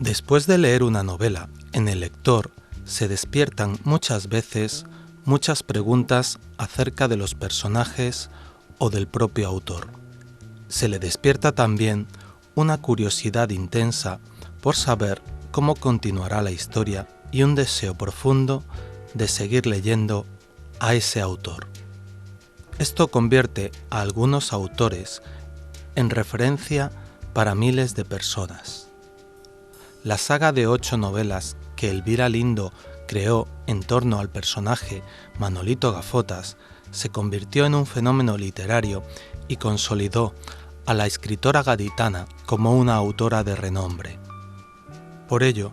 Después de leer una novela, en el lector se despiertan muchas veces muchas preguntas acerca de los personajes o del propio autor. Se le despierta también una curiosidad intensa por saber cómo continuará la historia y un deseo profundo de seguir leyendo a ese autor. Esto convierte a algunos autores en referencia para miles de personas. La saga de 8 novelas que Elvira Lindo creó en torno al personaje Manolito Gafotas se convirtió en un fenómeno literario y consolidó a la escritora gaditana como una autora de renombre. Por ello,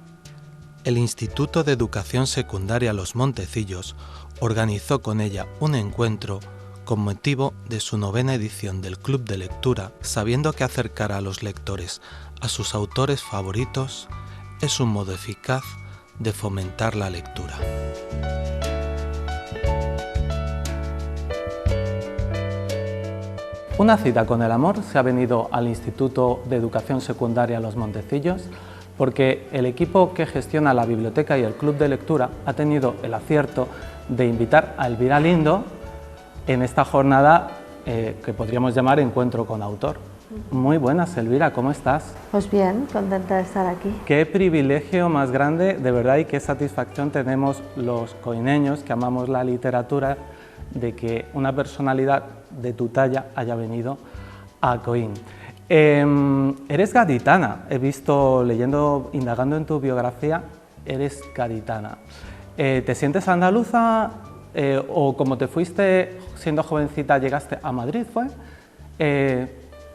el Instituto de Educación Secundaria Los Montecillos organizó con ella un encuentro con motivo de su 9ª edición del Club de Lectura, sabiendo que acercar a los lectores a sus autores favoritos es un modo eficaz de fomentar la lectura. Una cita con el amor se ha venido al Instituto de Educación Secundaria Los Montecillos porque el equipo que gestiona la biblioteca y el club de lectura ha tenido el acierto de invitar a Elvira Lindo en esta jornada que podríamos llamar Encuentro con Autor. Muy buenas, Elvira, ¿cómo estás? Pues bien, contenta de estar aquí. Qué privilegio más grande, de verdad, y qué satisfacción tenemos los coineños que amamos la literatura de que una personalidad de tu talla haya venido a Coín. Eres gaditana, he visto, leyendo, indagando en tu biografía, eres gaditana. ¿Te sientes andaluza o como te fuiste siendo jovencita llegaste a Madrid, fue?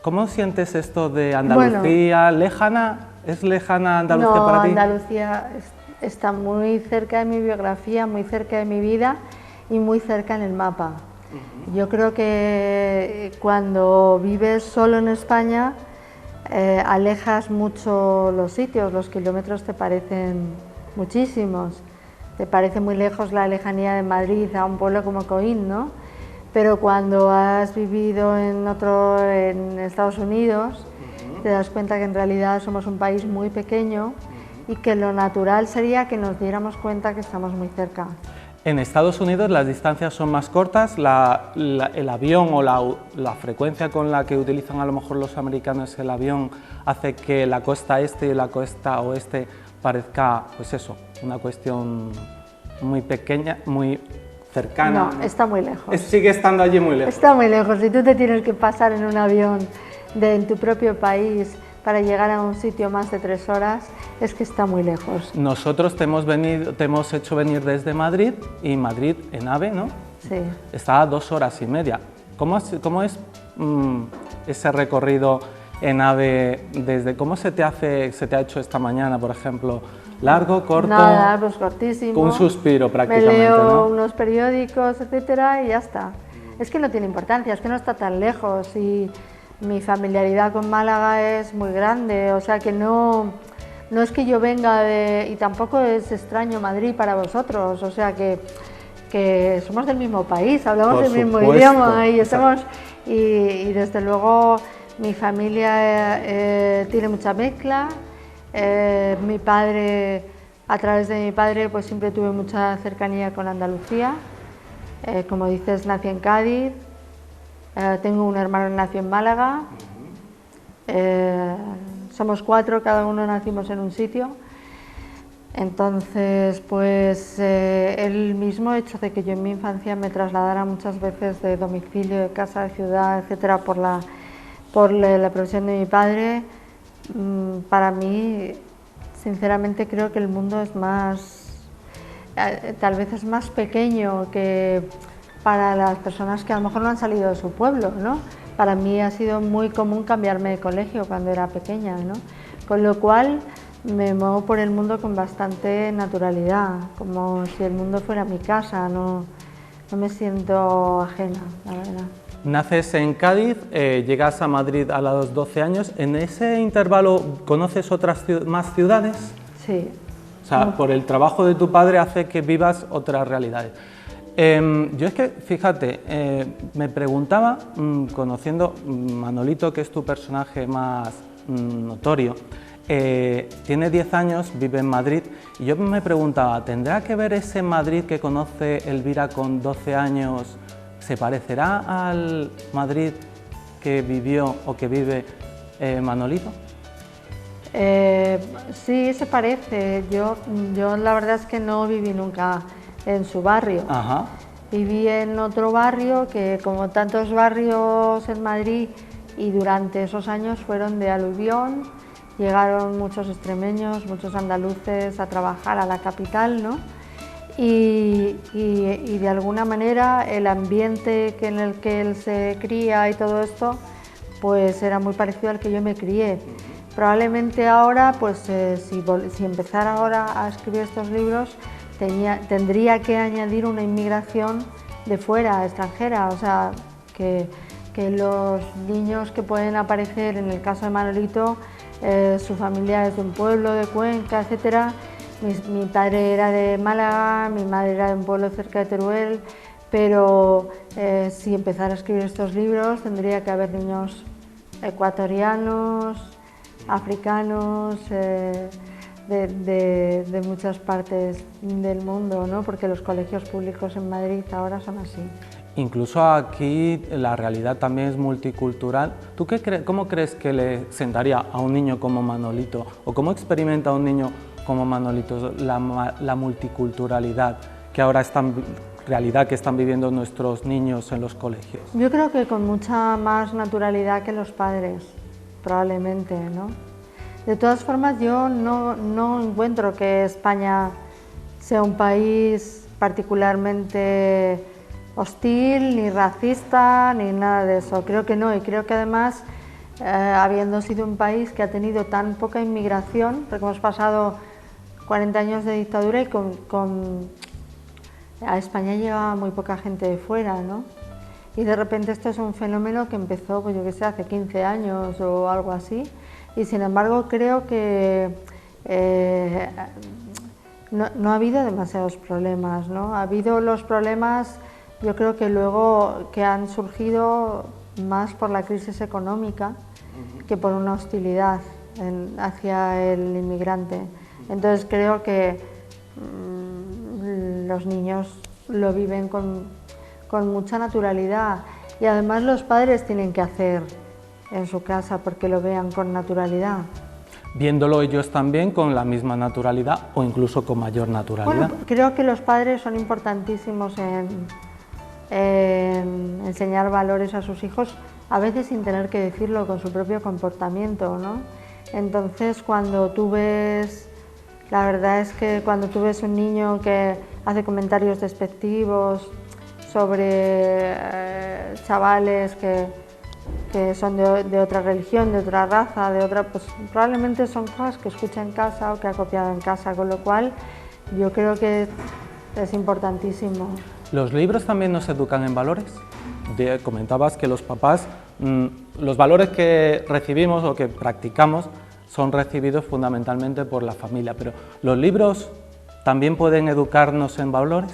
¿Cómo sientes esto de Andalucía? Bueno, ¿lejana? ¿Es lejana Andalucía para ti? No, Andalucía está muy cerca de mi biografía, muy cerca de mi vida y muy cerca en el mapa. Yo creo que cuando vives solo en España alejas mucho los sitios, los kilómetros te parecen muchísimos. Te parece muy lejos la lejanía de Madrid a un pueblo como Coín, ¿no? Pero cuando has vivido en Estados Unidos, te das cuenta que en realidad somos un país muy pequeño y que lo natural sería que nos diéramos cuenta que estamos muy cerca. En Estados Unidos las distancias son más cortas, el avión o la frecuencia con la que utilizan a lo mejor los americanos el avión hace que la costa este y la costa oeste parezca, pues eso, una cuestión muy pequeña, muy cercana. No, está muy lejos. Sigue estando allí muy lejos. Está muy lejos. Si tú te tienes que pasar en un avión en tu propio país para llegar a un sitio más de 3 horas, es que está muy lejos. Nosotros te hemos hecho venir desde Madrid, y Madrid en AVE, ¿no? Sí. Está a 2 horas y media. ¿Cómo es ese recorrido en AVE? ¿Cómo se te ha hecho esta mañana, por ejemplo? ¿Largo, corto? Nada, pues cortísimo. Un suspiro prácticamente, me leo, ¿no? Unos periódicos, etcétera, y ya está. Es que no tiene importancia, es que no está tan lejos y mi familiaridad con Málaga es muy grande, o sea que no es que yo venga y tampoco es extraño Madrid para vosotros, o sea que somos del mismo país, hablamos el mismo idioma y estamos, y desde luego mi familia tiene mucha mezcla. Mi padre, a través de mi padre, pues siempre tuve mucha cercanía con Andalucía. Como dices, nací en Cádiz, tengo un hermano que nació en Málaga, somos 4, cada uno nacimos en un sitio. Entonces, pues el mismo hecho de que yo en mi infancia me trasladara muchas veces de domicilio, de casa, de ciudad, etcétera, por la profesión de mi padre, para mí, sinceramente, creo que el mundo es tal vez es más pequeño que para las personas que a lo mejor no han salido de su pueblo, ¿no? Para mí ha sido muy común cambiarme de colegio cuando era pequeña, ¿no? Con lo cual me muevo por el mundo con bastante naturalidad, como si el mundo fuera mi casa, no me siento ajena, la verdad. Naces en Cádiz, llegas a Madrid a los 12 años. ¿En ese intervalo conoces más ciudades? Sí. O sea, por el trabajo de tu padre hace que vivas otras realidades. Yo es que, fíjate, me preguntaba, conociendo Manolito, que es tu personaje más notorio, tiene 10 años, vive en Madrid, y yo me preguntaba, ¿tendrá que ver ese Madrid que conoce Elvira con 12 años? ¿Se parecerá al Madrid que vivió o que vive Manolito? Sí, se parece. Yo la verdad es que no viví nunca en su barrio. Ajá. Viví en otro barrio que, como tantos barrios en Madrid, y durante esos años fueron de aluvión, llegaron muchos extremeños, muchos andaluces a trabajar a la capital, ¿no? Y de alguna manera el ambiente en el que él se cría y todo esto, pues era muy parecido al que yo me crié. Probablemente ahora, pues si empezara ahora a escribir estos libros, tendría que añadir una inmigración de fuera, extranjera, o sea, que los niños que pueden aparecer, en el caso de Manolito, su familia es de un pueblo de Cuenca, etcétera. Mi padre era de Málaga, mi madre era de un pueblo cerca de Teruel, pero si empezara a escribir estos libros tendría que haber niños ecuatorianos, africanos, de muchas partes del mundo, ¿no? Porque los colegios públicos en Madrid ahora son así. Incluso aquí la realidad también es multicultural. ¿Tú cómo crees que le sentaría a un niño como Manolito, o cómo experimenta un niño como Manolito la multiculturalidad que ahora realidad que están viviendo nuestros niños en los colegios? Yo creo que con mucha más naturalidad que los padres, probablemente, ¿no? De todas formas, yo no encuentro que España sea un país particularmente hostil, ni racista, ni nada de eso. Creo que no, y creo que además, habiendo sido un país que ha tenido tan poca inmigración, porque hemos pasado 40 años de dictadura y a España llega muy poca gente de fuera, ¿no? Y de repente esto es un fenómeno que empezó, pues yo qué sé, hace 15 años o algo así, y sin embargo creo que no ha habido demasiados problemas, ¿no? Ha habido los problemas, yo creo que luego que han surgido más por la crisis económica que por una hostilidad hacia el inmigrante. Entonces creo que los niños lo viven con mucha naturalidad, y además los padres tienen que hacer en su casa porque lo vean con naturalidad. Viéndolo ellos también con la misma naturalidad o incluso con mayor naturalidad. Bueno, creo que los padres son importantísimos en enseñar valores a sus hijos, a veces sin tener que decirlo, con su propio comportamiento, ¿no? Entonces, cuando tú ves, la verdad es que cuando tú ves un niño que hace comentarios despectivos sobre chavales que son de otra religión, de otra raza, pues probablemente son cosas que escucha en casa o que ha copiado en casa, con lo cual yo creo que es importantísimo. ¿Los libros también nos educan en valores? Comentabas que los papás, los valores que recibimos o que practicamos son recibidos fundamentalmente por la familia, pero ¿los libros también pueden educarnos en valores?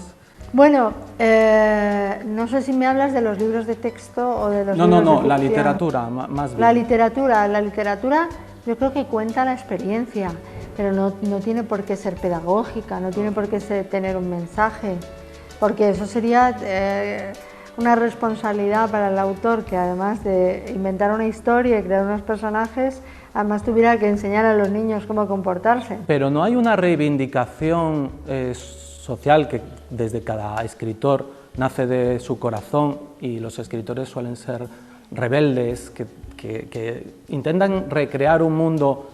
Bueno, no sé si me hablas de los libros de texto o de los libros de ficción. No, la literatura, más bien. La literatura yo creo que cuenta la experiencia, pero no tiene por qué ser pedagógica, no tiene por qué tener un mensaje, porque eso sería una responsabilidad para el autor, que además de inventar una historia y crear unos personajes, además tuviera que enseñar a los niños cómo comportarse. Pero no hay una reivindicación social que desde cada escritor nace de su corazón, y los escritores suelen ser rebeldes, que intentan recrear un mundo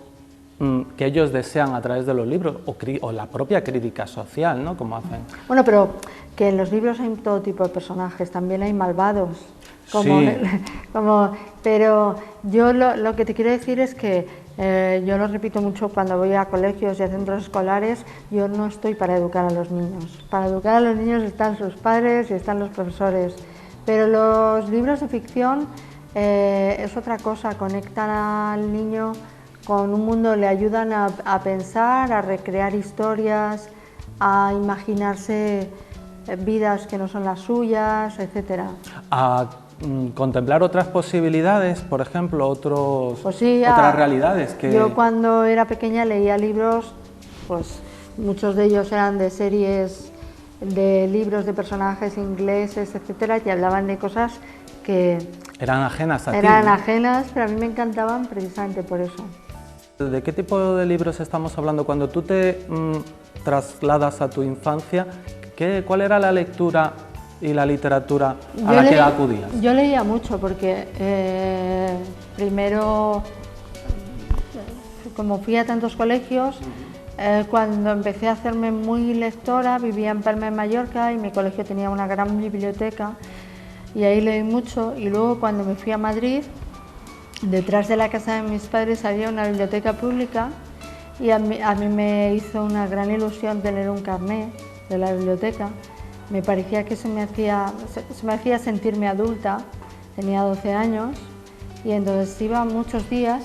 que ellos desean a través de los libros, o la propia crítica social, ¿no? Como hacen. Bueno, pero que en los libros hay todo tipo de personajes, también hay malvados. Sí. Pero yo lo que te quiero decir es que yo lo repito mucho cuando voy a colegios y a centros escolares, yo no estoy para educar a los niños. Para educar a los niños están sus padres y están los profesores. Pero los libros de ficción es otra cosa, conectan al niño con un mundo, le ayudan a pensar, a recrear historias, a imaginarse vidas que no son las suyas, etc. A contemplar otras posibilidades, por ejemplo, Pues sí, otras realidades que... Yo cuando era pequeña leía libros, pues muchos de ellos eran de series, de libros de personajes ingleses, etcétera, que hablaban de cosas que eran ajenas a ti. Eran ajenas, pero a mí me encantaban precisamente por eso. ¿De qué tipo de libros estamos hablando? Cuando tú te trasladas a tu infancia, ¿cuál era la lectura y la literatura a la que acudías? Yo leía mucho porque primero, como fui a tantos colegios, cuando empecé a hacerme muy lectora, vivía en Palma de Mallorca y mi colegio tenía una gran biblioteca y ahí leí mucho. Y luego cuando me fui a Madrid, detrás de la casa de mis padres había una biblioteca pública y a mí me hizo una gran ilusión tener un carné de la biblioteca. Me parecía que se me hacía sentirme adulta, tenía 12 años y entonces iba muchos días,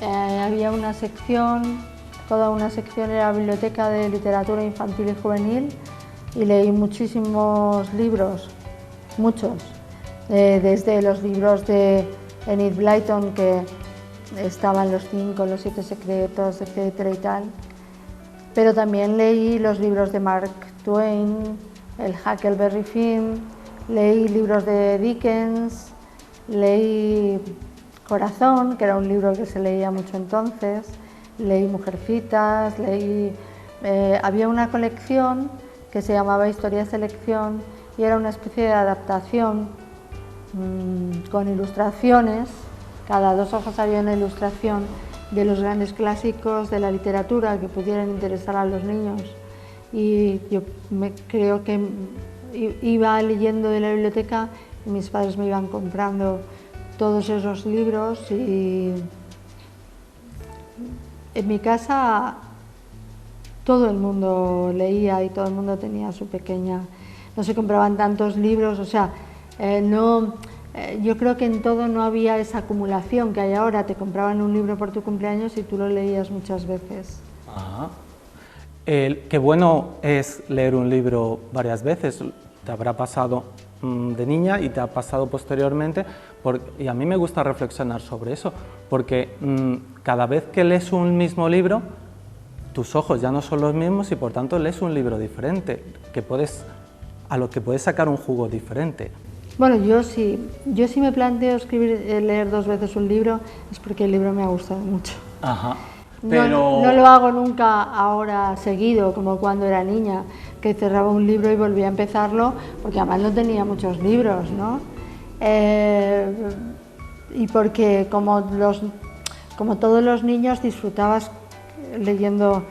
había una sección, toda una sección era la biblioteca de literatura infantil y juvenil y leí muchísimos libros, muchos, desde los libros de Enid Blyton, que estaban los 5, los 7 secretos, etcétera y tal, pero también leí los libros de Mark Twain, el Huckleberry Finn, leí libros de Dickens, leí Corazón, que era un libro que se leía mucho entonces, leí Mujercitas, había una colección que se llamaba Historia Selección y era una especie de adaptación con ilustraciones, cada 2 hojas había una ilustración de los grandes clásicos de la literatura que pudieran interesar a los niños. Y yo creo que iba leyendo de la biblioteca y mis padres me iban comprando todos esos libros y en mi casa todo el mundo leía y todo el mundo tenía su pequeña... No se compraban tantos libros, o sea, yo creo que en todo no había esa acumulación que hay ahora. Te compraban un libro por tu cumpleaños y tú lo leías muchas veces. Ajá. Qué bueno es leer un libro varias veces, te habrá pasado de niña y te ha pasado posteriormente, y a mí me gusta reflexionar sobre eso, porque cada vez que lees un mismo libro, tus ojos ya no son los mismos y por tanto lees un libro diferente, a lo que puedes sacar un jugo diferente. Bueno, yo sí me planteo leer 2 veces un libro, es porque el libro me ha gustado mucho. Ajá. Pero... No lo hago nunca ahora seguido, como cuando era niña, que cerraba un libro y volvía a empezarlo, porque además no tenía muchos libros, ¿no? Y porque como todos los niños disfrutabas leyendo,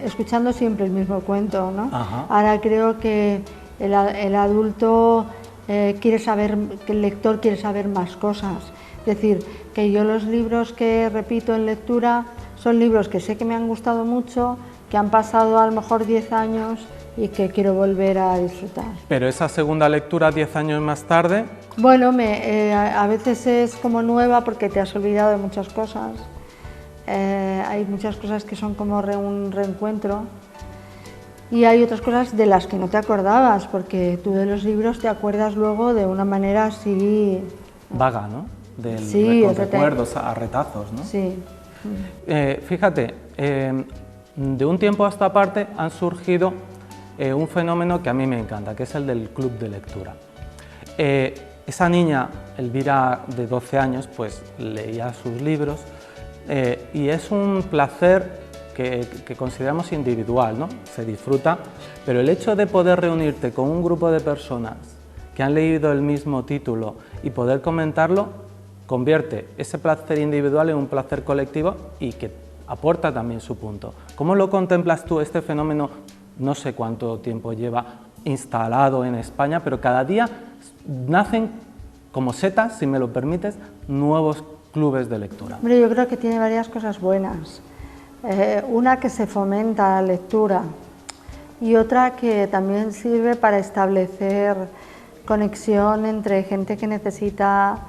escuchando siempre el mismo cuento, ¿no? Ajá. Ahora creo que el adulto quiere saber, que el lector quiere saber más cosas. Es decir, que yo los libros que repito en lectura son libros que sé que me han gustado mucho, que han pasado a lo mejor 10 años y que quiero volver a disfrutar. Pero esa segunda lectura 10 años más tarde... Bueno, a veces es como nueva porque te has olvidado de muchas cosas. Hay muchas cosas que son como un reencuentro y hay otras cosas de las que no te acordabas, porque tú de los libros te acuerdas luego de una manera así... vaga, ¿no? Sí, con recuerdos, a retazos, ¿no? Sí. Fíjate, de un tiempo a esta parte han surgido un fenómeno que a mí me encanta, que es el del club de lectura. Esa niña, Elvira, de 12 años, pues leía sus libros y es un placer que consideramos individual, ¿no? Se disfruta, pero el hecho de poder reunirte con un grupo de personas que han leído el mismo título y poder comentarlo, convierte ese placer individual en un placer colectivo y que aporta también su punto. ¿Cómo lo contemplas tú, este fenómeno? No sé cuánto tiempo lleva instalado en España, pero cada día nacen como setas, si me lo permites, nuevos clubes de lectura. Hombre, yo creo que tiene varias cosas buenas. Una, que se fomenta la lectura, y otra que también sirve para establecer conexión entre gente que necesita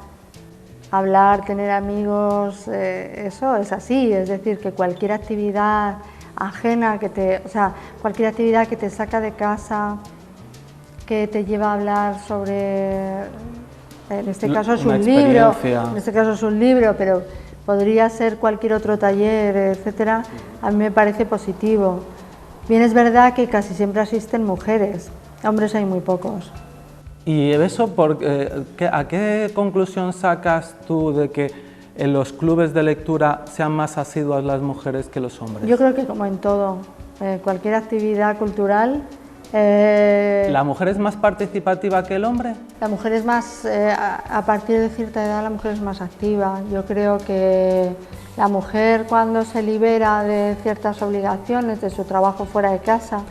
hablar, tener amigos. Eso es así, es decir, que cualquier actividad ajena, cualquier actividad que te saca de casa que te lleva a hablar sobre, en este caso es una un libro, experiencia. en este caso es un libro, pero podría ser cualquier otro taller, etcétera, a mí me parece positivo. Bien, es verdad que casi siempre asisten mujeres, hombres hay muy pocos. ¿Y eso, a qué conclusión sacas tú de que en los clubes de lectura sean más asiduas las mujeres que los hombres? Yo creo que como en todo, cualquier actividad cultural... ¿La mujer es más participativa que el hombre? La mujer es más, a partir de cierta edad la mujer es más activa. Yo creo que la mujer cuando se libera de ciertas obligaciones, de su trabajo fuera de casa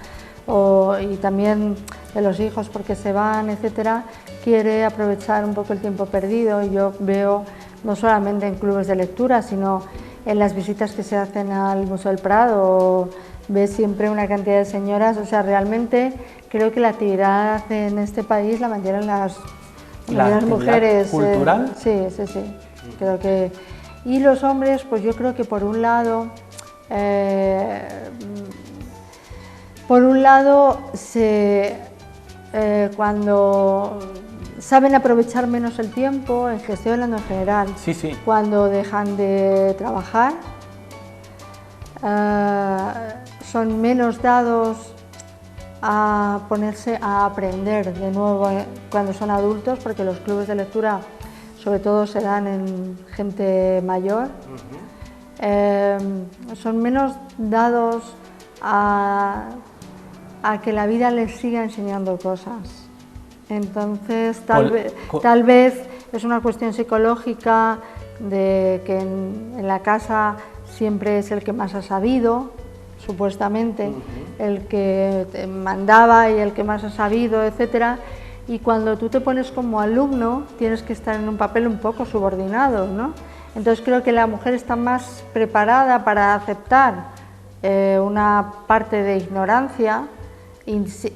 y también de los hijos porque se van, etcétera, quiere aprovechar un poco el tiempo perdido. Y yo veo, no solamente en clubes de lectura, sino en las visitas que se hacen al Museo del Prado, ves siempre una cantidad de señoras, o sea, realmente creo que la actividad en este país la mantienen las mujeres. ¿Cultural? Sí, creo que... Y los hombres, pues yo creo que por un lado cuando saben aprovechar menos el tiempo, estoy hablando en general, Sí. Cuando dejan de trabajar, son menos dados a ponerse a aprender de nuevo cuando son adultos, porque los clubes de lectura sobre todo se dan en gente mayor. Son menos dados a que la vida les siga enseñando cosas. Entonces, tal vez es una cuestión psicológica de que en la casa siempre es el que más ha sabido, supuestamente, el que te mandaba y el que más ha sabido, etcétera. Y cuando tú te pones como alumno, tienes que estar en un papel un poco subordinado, ¿no? Entonces creo que la mujer está más preparada para aceptar una parte de ignorancia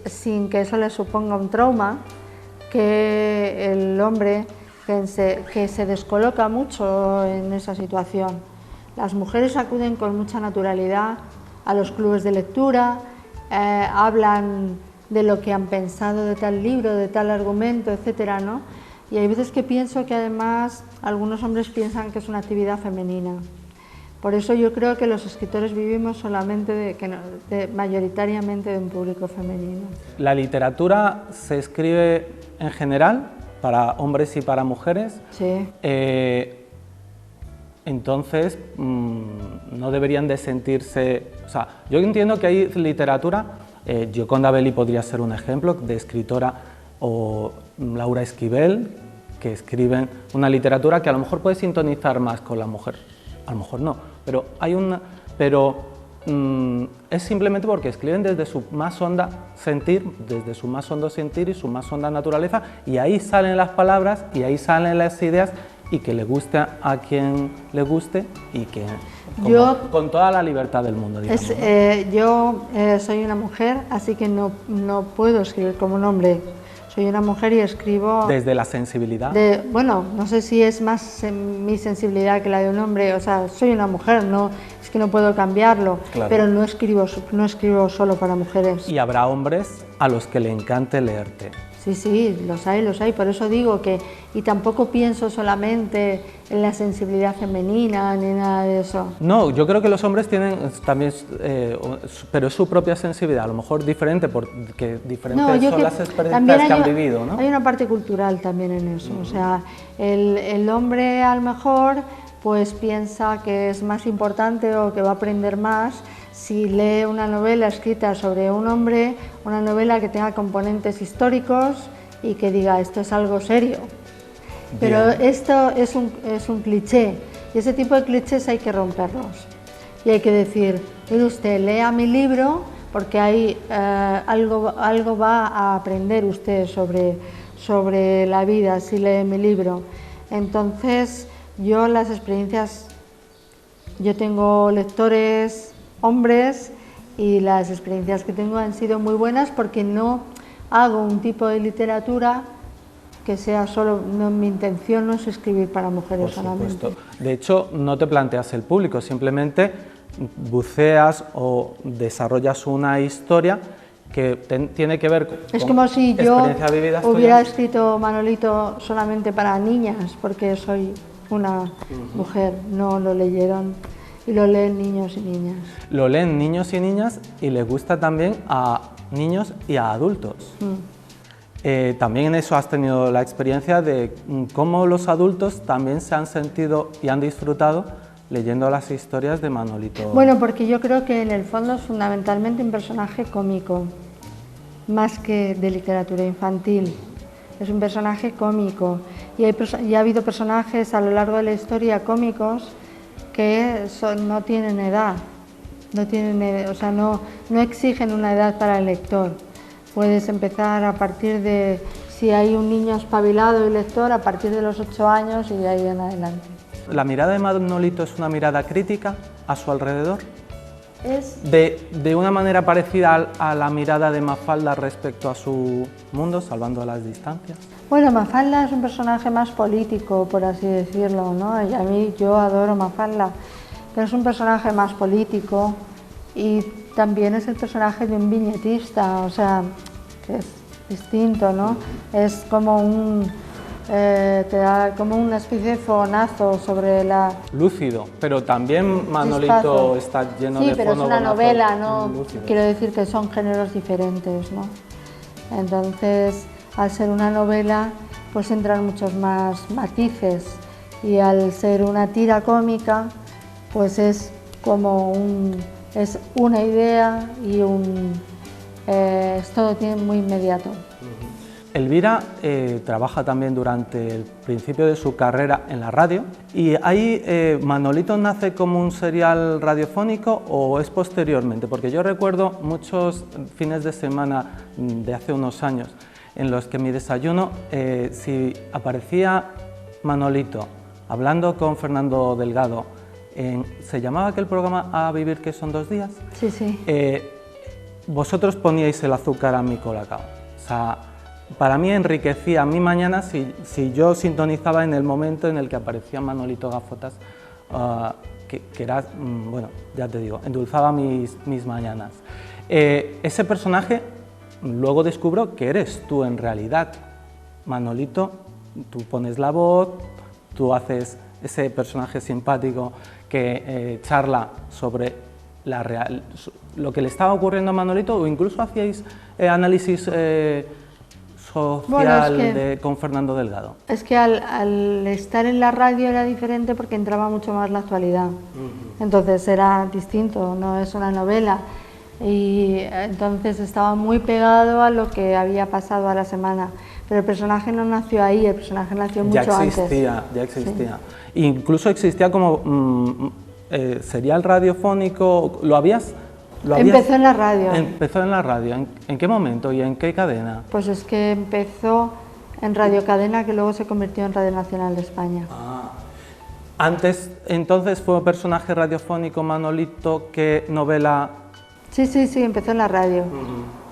sin que eso le suponga un trauma, que el hombre que se descoloca mucho en esa situación. Las mujeres acuden con mucha naturalidad a los clubes de lectura, hablan de lo que han pensado de tal libro, de tal argumento, etcétera, ¿no? Y hay veces que pienso que además algunos hombres piensan que es una actividad femenina. Por eso yo creo que los escritores vivimos solamente mayoritariamente de un público femenino. ¿La literatura se escribe en general para hombres y para mujeres? Sí. Entonces, no deberían de sentirse... O sea, yo entiendo que hay literatura, Gioconda Belli podría ser un ejemplo de escritora, o Laura Esquivel, que escriben una literatura que a lo mejor puede sintonizar más con la mujer, a lo mejor no, pero es simplemente porque escriben desde su más honda sentir, desde su más hondo sentir y su más honda naturaleza, y ahí salen las palabras y ahí salen las ideas, y que le guste a quien le guste y que con toda la libertad del mundo, digamos, ¿no? Yo soy una mujer, así que no puedo escribir como un hombre. Soy una mujer y escribo... Desde la sensibilidad. Bueno, no sé si es más mi sensibilidad que la de un hombre, o sea, soy una mujer, es que no puedo cambiarlo, claro. Pero no escribo solo para mujeres. Y habrá hombres a los que le encante leerte. Sí, los hay, por eso digo que... Y tampoco pienso solamente en la sensibilidad femenina ni nada de eso. No, yo creo que los hombres tienen también, pero es su propia sensibilidad, a lo mejor diferente, porque diferentes son las experiencias que han vivido, ¿no? Hay una parte cultural también en eso, o sea, el hombre a lo mejor pues piensa que es más importante o que va a aprender más si lee una novela escrita sobre un hombre, una novela que tenga componentes históricos y que diga esto es algo serio. Pero esto es un cliché, y ese tipo de clichés hay que romperlos. Y hay que decir, mire usted, lea mi libro porque hay, algo va a aprender usted sobre la vida si lee mi libro. Entonces, yo tengo lectores hombres y las experiencias que tengo han sido muy buenas porque no hago un tipo de literatura que sea solo, mi intención no es escribir para mujeres solamente. De hecho, no te planteas el público, simplemente buceas o desarrollas una historia que tiene que ver con es como si yo experiencia vivida. hubiera escrito Manolito solamente para niñas, porque soy una mujer, no lo leyeron y lo leen niños y niñas. Lo leen niños y niñas y les gusta también a niños y a adultos. También en eso has tenido la experiencia de cómo los adultos también se han sentido y han disfrutado leyendo las historias de Manolito. Bueno, porque yo creo que en el fondo es fundamentalmente un personaje cómico, más que de literatura infantil. Es un personaje cómico y ha habido personajes a lo largo de la historia cómicos que no tienen edad, o sea, no exigen una edad para el lector. Puedes empezar a partir de, si hay un niño espabilado y lector, a partir de los 8 años y de ahí en adelante. ¿La mirada de Manolito es una mirada crítica a su alrededor? Es De una manera parecida a la mirada de Mafalda respecto a su mundo, salvando las distancias. Bueno, Mafalda es un personaje más político, por así decirlo, ¿no? Y a mí, yo adoro Mafalda, pero es un personaje más político y también es el personaje de un viñetista, o sea, que es distinto, ¿no? Es como te da como una especie de fogonazo sobre la... Lúcido, pero también Manolito está lleno de Sí, pero es una fogonazos novela, ¿no? lúcidos. Quiero decir que son géneros diferentes, ¿no? Entonces, al ser una novela, pues entran muchos más matices y al ser una tira cómica, pues es como es una idea y es todo muy inmediato. Elvira trabaja también durante el principio de su carrera en la radio y ahí Manolito nace como un serial radiofónico o es posteriormente, porque yo recuerdo muchos fines de semana de hace unos años en los que en mi desayuno si aparecía Manolito hablando con Fernando Delgado, ¿se llamaba aquel programa A vivir que son 2 días? Sí, sí. Vosotros poníais el azúcar a mi colacao. O sea, para mí enriquecía mi mañana si yo sintonizaba en el momento en el que aparecía Manolito Gafotas, que era, bueno, ya te digo, endulzaba mis mañanas. Ese personaje luego descubro que eres tú en realidad. Manolito, tú pones la voz, tú haces ese personaje simpático que charla sobre lo que le estaba ocurriendo a Manolito, o incluso hacíais análisis social con Fernando Delgado. Es que al estar en la radio era diferente porque entraba mucho más la actualidad. Entonces era distinto, no es una novela. Y entonces estaba muy pegado a lo que había pasado a la semana. Pero el personaje no nació ahí, el personaje nació mucho antes. Ya existía. Sí. Incluso existía como serial radiofónico, Empezó en la radio. Empezó en la radio. ¿En qué momento y en qué cadena? Pues es que empezó en Radio Cadena, que luego se convirtió en Radio Nacional de España. Antes, entonces, fue personaje radiofónico Manolito, ¿qué novela? Sí, empezó en la radio.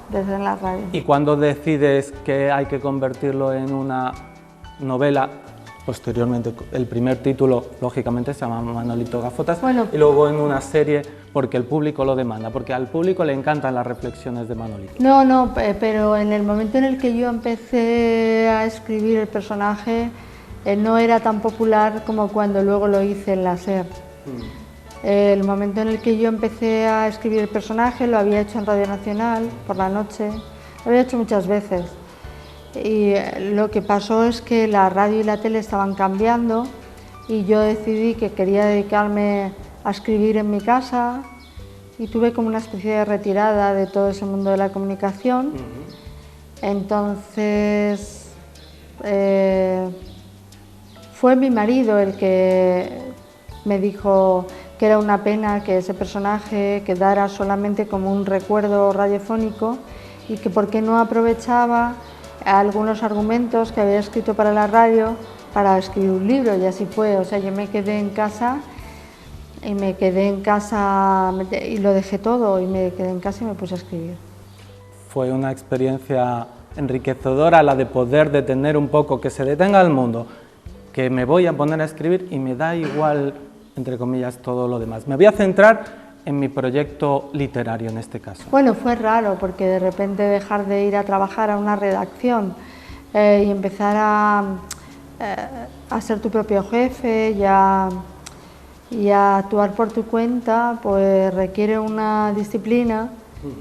Empezó en la radio. ¿Y cuándo decides que hay que convertirlo en una novela? Posteriormente, el primer título, lógicamente, se llama Manolito Gafotas, y luego en una serie, porque el público lo demanda, porque al público le encantan las reflexiones de Manolito. No, pero en el momento en el que yo empecé a escribir el personaje, no era tan popular como cuando luego lo hice en la SER. El momento en el que yo empecé a escribir el personaje lo había hecho en Radio Nacional, por la noche, lo había hecho muchas veces. Y lo que pasó es que la radio y la tele estaban cambiando y yo decidí que quería dedicarme a escribir en mi casa y tuve como una especie de retirada de todo ese mundo de la comunicación. Entonces fue mi marido el que me dijo que era una pena que ese personaje quedara solamente como un recuerdo radiofónico y que por qué no aprovechaba algunos argumentos que había escrito para la radio para escribir un libro, y así fue. O sea, yo me quedé en casa y lo dejé todo y me quedé en casa y me puse a escribir. Fue una experiencia enriquecedora la de poder detener un poco, que se detenga el mundo, que me voy a poner a escribir y me da igual, entre comillas, todo lo demás. Me voy a centrar en mi proyecto literario en este caso? Bueno, fue raro porque de repente dejar de ir a trabajar a una redacción y empezar a ser tu propio jefe y a actuar por tu cuenta, pues requiere una disciplina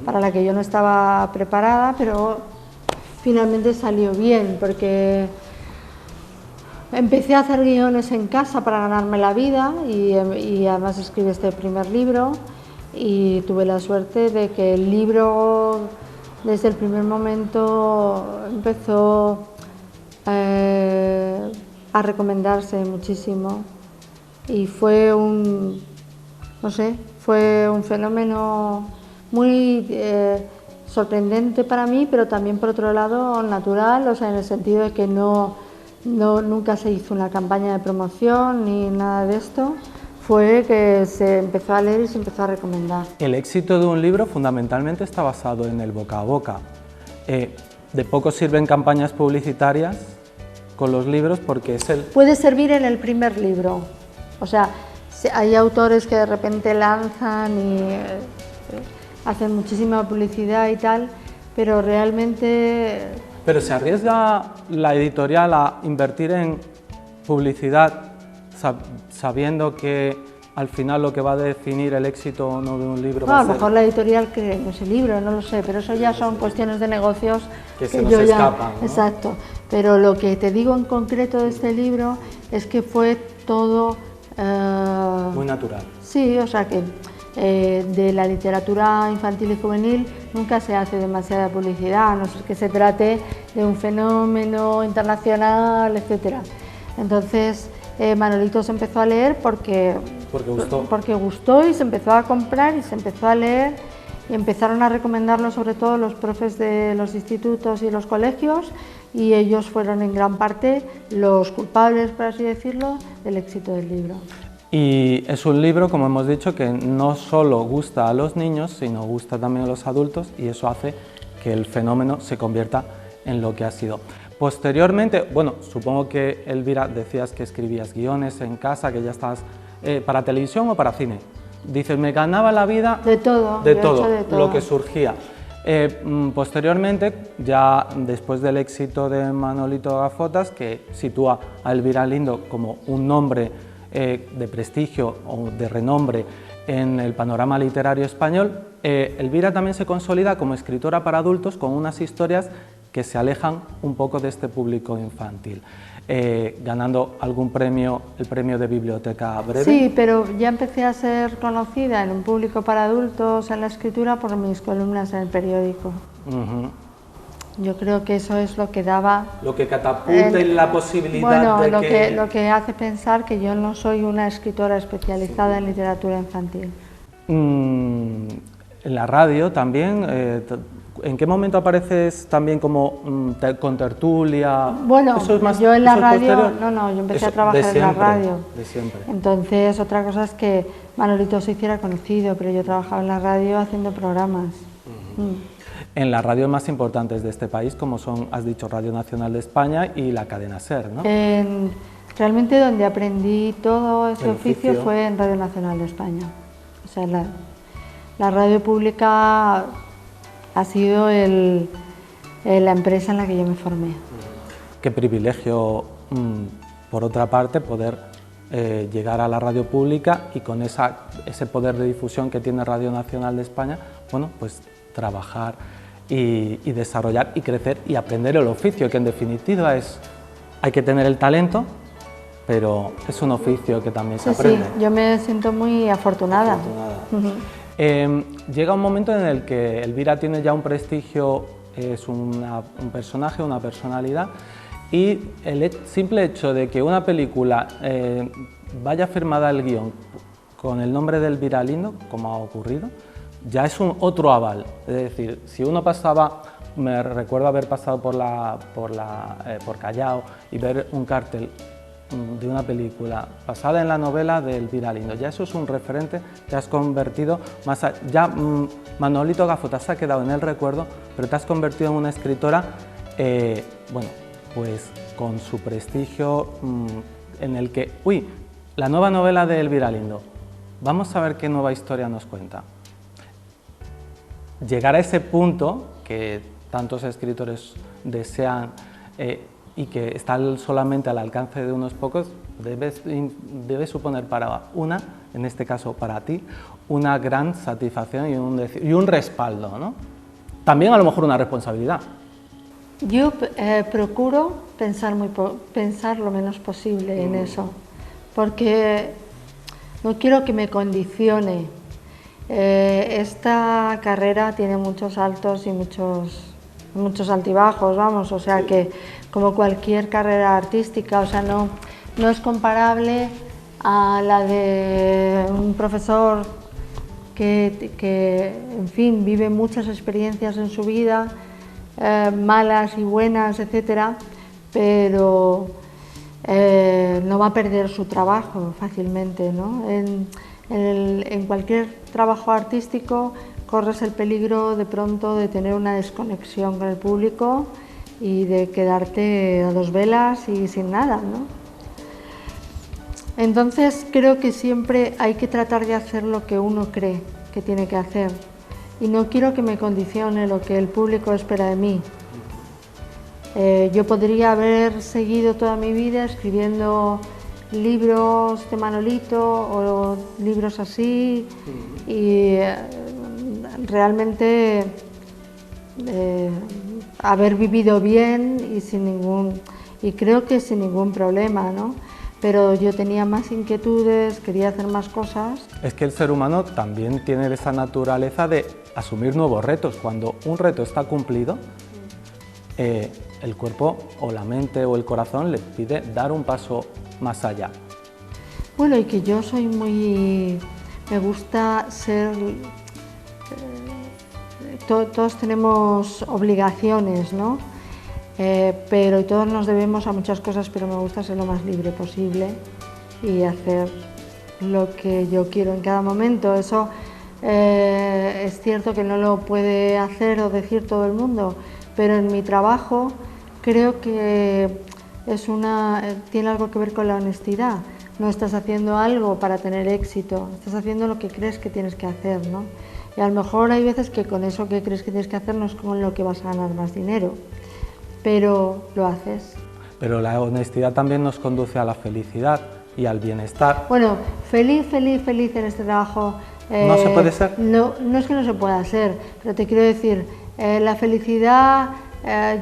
para la que yo no estaba preparada, pero finalmente salió bien porque empecé a hacer guiones en casa para ganarme la vida y además escribí este primer libro y tuve la suerte de que el libro desde el primer momento empezó a recomendarse muchísimo y fue no sé, fue un fenómeno muy sorprendente para mí, pero también por otro lado natural, o sea, en el sentido de que nunca se hizo una campaña de promoción ni nada de esto, fue que se empezó a leer y se empezó a recomendar. El éxito de un libro fundamentalmente está basado en el boca a boca. De poco sirven campañas publicitarias con los libros porque es el... Puede servir en el primer libro, o sea, hay autores que de repente lanzan y hacen muchísima publicidad y tal, pero realmente... Pero ¿se arriesga la editorial a invertir en publicidad sabiendo que al final lo que va a definir el éxito o no de un libro va a ser... A lo mejor la editorial cree en ese libro, no lo sé, pero eso ya son cuestiones de negocios que se nos escapan, ¿no? Exacto, pero lo que te digo en concreto de este libro es que fue todo... muy natural. Sí, o sea que de la literatura infantil y juvenil nunca se hace demasiada publicidad, a no ser que se trate de un fenómeno internacional, etc. Entonces Manolito se empezó a leer porque gustó y se empezó a comprar y se empezó a leer y empezaron a recomendarlo sobre todo los profes de los institutos y los colegios y ellos fueron en gran parte los culpables, por así decirlo, del éxito del libro. Y es un libro, como hemos dicho, que no solo gusta a los niños, sino gusta también a los adultos y eso hace que el fenómeno se convierta en lo que ha sido. Posteriormente, bueno, supongo que Elvira decías que escribías guiones en casa, que ya estabas para televisión o para cine. Dices, me ganaba la vida de todo, lo que surgía. Posteriormente, ya después del éxito de Manolito Gafotas, que sitúa a Elvira Lindo como un nombre de prestigio o de renombre en el panorama literario español, Elvira también se consolida como escritora para adultos con unas historias que se alejan un poco de este público infantil, ganando algún premio, el premio de biblioteca breve. Sí, pero ya empecé a ser conocida en un público para adultos en la escritura por mis columnas en el periódico. Yo creo que eso es lo que daba... Lo que catapulta la posibilidad de lo que hace pensar que yo no soy una escritora especializada en literatura infantil. En la radio también, ¿en qué momento apareces también como con tertulia? Bueno, ¿Eso es más, yo en la radio... posterior? No, yo empecé a trabajar en la radio. De siempre. Entonces, otra cosa es que Manolito se hiciera conocido, pero yo trabajaba en la radio haciendo programas. En las radios más importantes de este país, como son, has dicho, Radio Nacional de España y la cadena SER, ¿no? Realmente donde aprendí todo ese oficio fue en Radio Nacional de España. O sea, la radio pública ha sido la empresa en la que yo me formé. Qué privilegio, por otra parte, poder llegar a la radio pública y con ese poder de difusión que tiene Radio Nacional de España, bueno, pues trabajar y desarrollar y crecer y aprender el oficio, que en definitiva hay que tener el talento, pero es un oficio que también se aprende. Sí, yo me siento muy afortunada. Llega un momento en el que Elvira tiene ya un prestigio, es un personaje, una personalidad, y el simple hecho de que una película vaya firmada el guión con el nombre de Elvira Lindo, como ha ocurrido, ya es otro aval. Es decir, si uno pasaba, me recuerdo haber pasado por Callao y ver un cartel de una película basada en la novela de Elvira Lindo, ya eso es un referente, te has convertido más ya Manolito Gafotas se ha quedado en el recuerdo, pero te has convertido en una escritora, bueno, pues con su prestigio, en el que, uy, la nueva novela de Elvira Lindo, vamos a ver qué nueva historia nos cuenta. Llegar a ese punto que tantos escritores desean y que está solamente al alcance de unos pocos, debe suponer para en este caso para ti, una gran satisfacción y un respaldo, ¿no? También a lo mejor una responsabilidad. Yo procuro pensar lo menos posible en eso, porque no quiero que me condicione. Esta carrera tiene muchos altos y muchos altibajos, vamos, o sea que como cualquier carrera artística, o sea, no es comparable a la de un profesor que en fin, vive muchas experiencias en su vida, malas y buenas, etcétera, pero no va a perder su trabajo fácilmente, ¿no? En cualquier trabajo artístico corres el peligro de pronto de tener una desconexión con el público y de quedarte a dos velas y sin nada, ¿no? Entonces creo que siempre hay que tratar de hacer lo que uno cree que tiene que hacer y no quiero que me condicione lo que el público espera de mí. Yo podría haber seguido toda mi vida escribiendo libros de Manolito o libros así y realmente haber vivido bien y creo que sin ningún problema, ¿no? Pero yo tenía más inquietudes, quería hacer más cosas. Es que el ser humano también tiene esa naturaleza de asumir nuevos retos. Cuando un reto está cumplido, el cuerpo o la mente o el corazón le pide dar un paso más allá. Bueno, y que yo soy me gusta ser... todos tenemos obligaciones, ¿no? Pero todos nos debemos a muchas cosas, pero me gusta ser lo más libre posible y hacer lo que yo quiero en cada momento. Eso es cierto que no lo puede hacer o decir todo el mundo, pero en mi trabajo creo que tiene algo que ver con la honestidad. No estás haciendo algo para tener éxito, estás haciendo lo que crees que tienes que hacer, ¿no? Y a lo mejor hay veces que con eso que crees que tienes que hacer no es con lo que vas a ganar más dinero, pero lo haces. Pero la honestidad también nos conduce a la felicidad y al bienestar. Bueno, feliz en este trabajo. ¿No se puede ser? No es que no se pueda ser, pero te quiero decir, la felicidad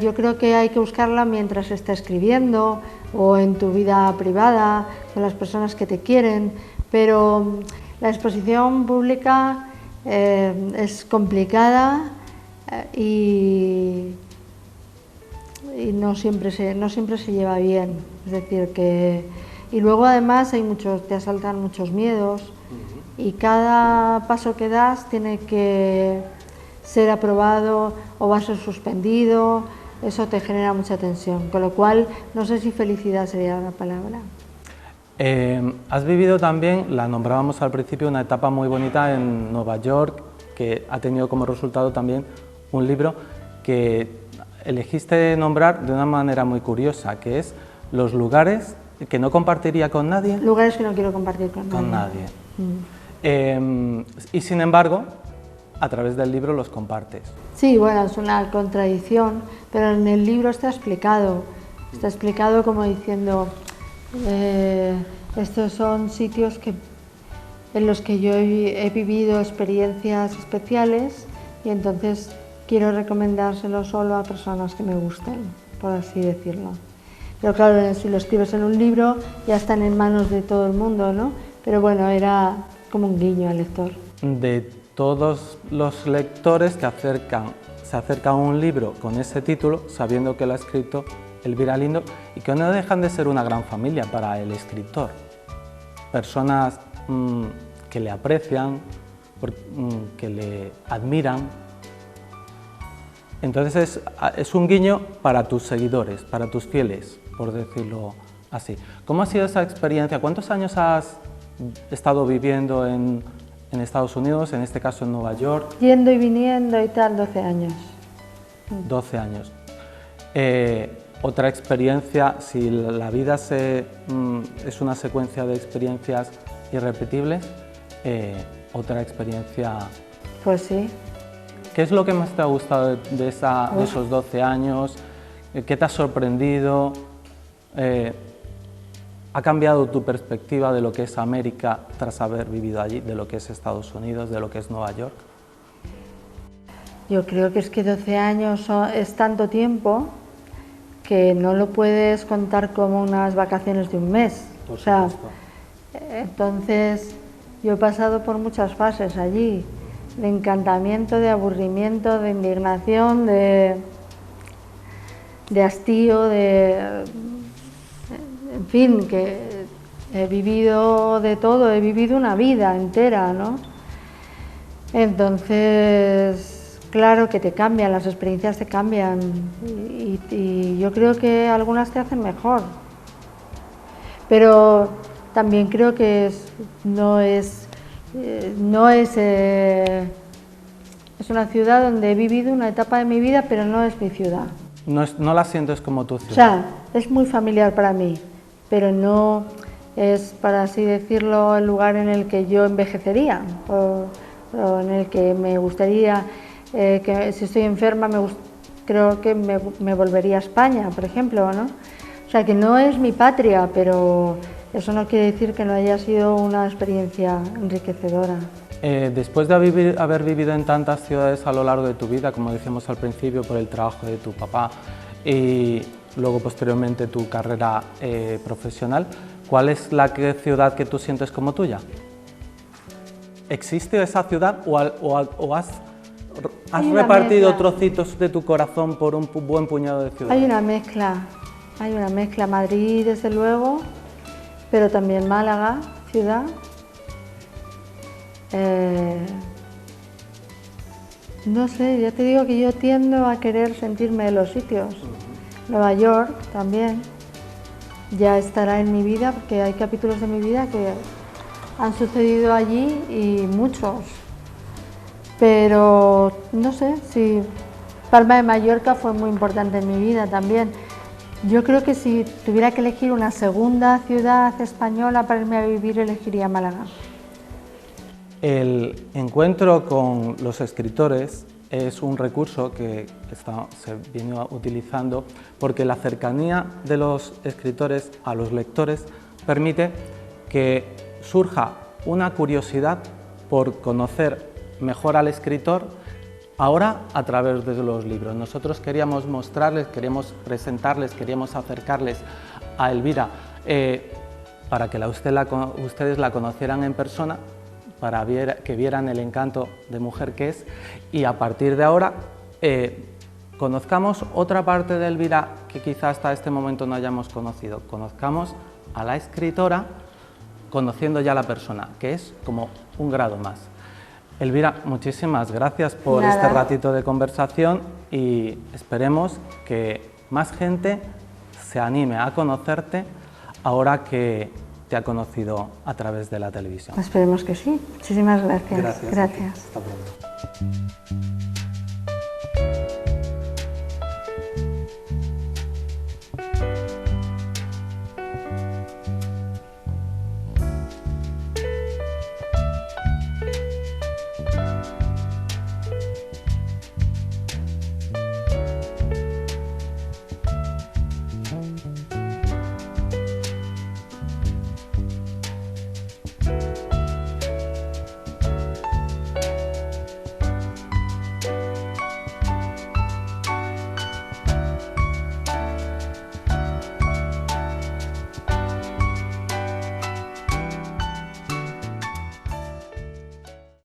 yo creo que hay que buscarla mientras se está escribiendo o en tu vida privada, con las personas que te quieren, pero la exposición pública es complicada y no siempre se lleva bien, es decir que... Y luego además te asaltan muchos miedos y cada paso que das tiene que ser aprobado o va a ser suspendido, eso te genera mucha tensión, con lo cual no sé si felicidad sería la palabra. Has vivido también, la nombrábamos al principio, una etapa muy bonita en Nueva York, que ha tenido como resultado también un libro que elegiste nombrar de una manera muy curiosa, que es Los lugares que no compartiría con nadie. Lugares que no quiero compartir con nadie. Y sin embargo, a través del libro los compartes. Sí, bueno, es una contradicción, pero en el libro está explicado como diciendo, estos son sitios en los que yo he vivido experiencias especiales y entonces quiero recomendárselos solo a personas que me gusten, por así decirlo. Pero claro, si lo escribes en un libro ya están en manos de todo el mundo, ¿no? Pero bueno, era como un guiño al lector. De todos los lectores que se acercan a un libro con ese título, sabiendo que lo ha escrito Elvira Lindo, y que no dejan de ser una gran familia para el escritor. Personas que le aprecian, que le admiran. Entonces es un guiño para tus seguidores, para tus fieles, por decirlo así. ¿Cómo ha sido esa experiencia? ¿Cuántos años has estado viviendo en Estados Unidos, en este caso en Nueva York? Yendo y viniendo y tal, 12 años. 12 años. Otra experiencia, si la vida es una secuencia de experiencias irrepetibles, otra experiencia. Pues sí. ¿Qué es lo que más te ha gustado de esos 12 años? ¿Qué te ha sorprendido? ¿Ha cambiado tu perspectiva de lo que es América tras haber vivido allí, de lo que es Estados Unidos, de lo que es Nueva York? Yo creo que es que 12 años es tanto tiempo que no lo puedes contar como unas vacaciones de un mes. Por o sea, supuesto. Entonces yo he pasado por muchas fases allí, de encantamiento, de aburrimiento, de indignación, de hastío, en fin, que he vivido de todo, he vivido una vida entera, ¿no? Entonces, claro que te cambian, las experiencias te cambian y yo creo que algunas te hacen mejor, pero también creo que es una ciudad donde he vivido una etapa de mi vida, pero no es mi ciudad. No la sientes como tu ciudad. O sea, es muy familiar para mí, pero no es, para así decirlo, el lugar en el que yo envejecería o en el que me gustaría, que si estoy enferma, creo que me volvería a España, por ejemplo, ¿no? O sea, que no es mi patria, pero eso no quiere decir que no haya sido una experiencia enriquecedora. Después de haber vivido en tantas ciudades a lo largo de tu vida, como decíamos al principio, por el trabajo de tu papá y luego posteriormente tu carrera profesional, ¿cuál es la ciudad que tú sientes como tuya? ¿Existe esa ciudad o has repartido trocitos de tu corazón por un buen puñado de ciudades? Hay una mezcla. Madrid, desde luego, pero también Málaga, ciudad. No sé, ya te digo que yo tiendo a querer sentirme en los sitios. Nueva York también ya estará en mi vida, porque hay capítulos de mi vida que han sucedido allí y muchos. Pero no sé, si Palma de Mallorca fue muy importante en mi vida también. Yo creo que si tuviera que elegir una segunda ciudad española para irme a vivir, elegiría Málaga. El encuentro con los escritores es un recurso que se viene utilizando porque la cercanía de los escritores a los lectores permite que surja una curiosidad por conocer mejor al escritor, ahora a través de los libros. Nosotros queríamos mostrarles, queríamos presentarles, queríamos acercarles a Elvira para que ustedes la conocieran en persona, para que vieran el encanto de mujer que es, y a partir de ahora conozcamos otra parte de Elvira que quizá hasta este momento no hayamos conocido. Conozcamos a la escritora conociendo ya a la persona, que es como un grado más. Elvira, muchísimas gracias por este ratito de conversación y esperemos que más gente se anime a conocerte ahora que te ha conocido a través de la televisión. Esperemos que sí. Muchísimas gracias. Gracias. Gracias. Hasta pronto.